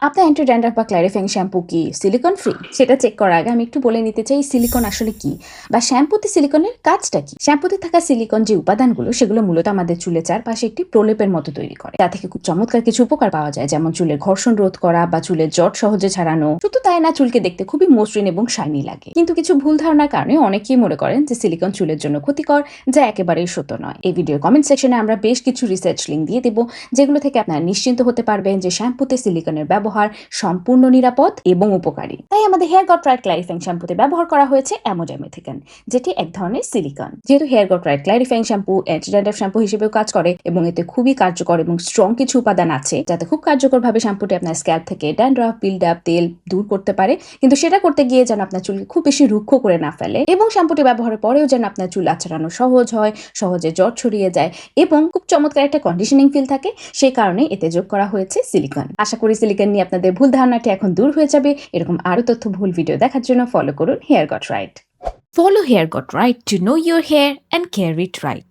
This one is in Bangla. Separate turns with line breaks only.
আপনার অ্যান্টি ড্যান্ড্রাফ বা ক্ল্যারিফাইং শ্যাম্পু কি সিলিকন ফ্রি? সেটা চেক করার আগে আমি একটু বলে নিতে চাই সিলিকন আসলে কি বা শ্যাম্পুতে সিলিকনের কাজটা কি। শ্যাম্পুতে থাকা সিলিকন যে উপাদানগুলো সেগুলো মূলত আমাদের চুলের চারপাশে একটি প্রলেপের মতো তৈরি করে। তা থেকে খুব চমৎকার কিছু উপকার পাওয়া যায়, যেমন চুলের ঘর্ষণ রোধ করা বা চুলের জট সহজে ছাড়ানো। শুধু তাই না, চুলকে দেখতে খুবই মসৃণ এবং শাইনি লাগে। কিন্তু কিছু ভুল ধারণার কারণে অনেকেই মনে করেন যে সিলিকন চুলের জন্য ক্ষতিকর, যা একেবারেই সত্য নয়। এই ভিডিওর কমেন্ট সেকশনে আমরা বেশ কিছু রিসার্চ লিঙ্ক দিয়ে দেবো, যেগুলো থেকে আপনারা নিশ্চিন্ত হতে পারবেন যে শ্যাম্পুতে সিলিকনের ব্যবহার সম্পূর্ণ নিরাপদ এবং উপকারী। তাই আমাদের হেয়ার গট রাইট ক্ল্যারিফাইং শ্যাম্পুতে ব্যবহার করা হয়েছে অ্যামোডাইমেথিকান, যেটি এক ধরনের সিলিকন। যেহেতু hair got right clarifying shampoo anti dandruff shampoo হিসেবেও কাজ করে এবং এতে খুবই কার্যকর এবং স্ট্রং কিছু উপাদান আছে, যাতে খুব কার্যকরভাবে শ্যাম্পুটি আপনার স্ক্যাল্প থেকে ড্যান্ড্রাফ, বিল্ড আপ, তেল দূর করতে পারে। কিন্তু সেটা করতে গিয়ে যেন আপনার চুলকে খুব বেশি রুক্ষ করে না ফেলে, এবং শ্যাম্পুটি ব্যবহারের পরেও যেন আপনার চুল আঁচড়ানো সহজ হয়, সহজে জট ছড়িয়ে যায় এবং খুব চমৎকার একটা কন্ডিশনিং ফিল থাকে। সেই কারণে এতে যোগ করা হয়েছে সিলিকন। আশা করি সিলিকন নিয়ে আপনাদের ভুল ধারণাটি এখন দূর হয়ে যাবে। এরকম আরো তথ্যবহুল ভিডিও দেখার জন্য ফলো করুন hair got right.
Follow Hair Got Right to know your hair and care it right.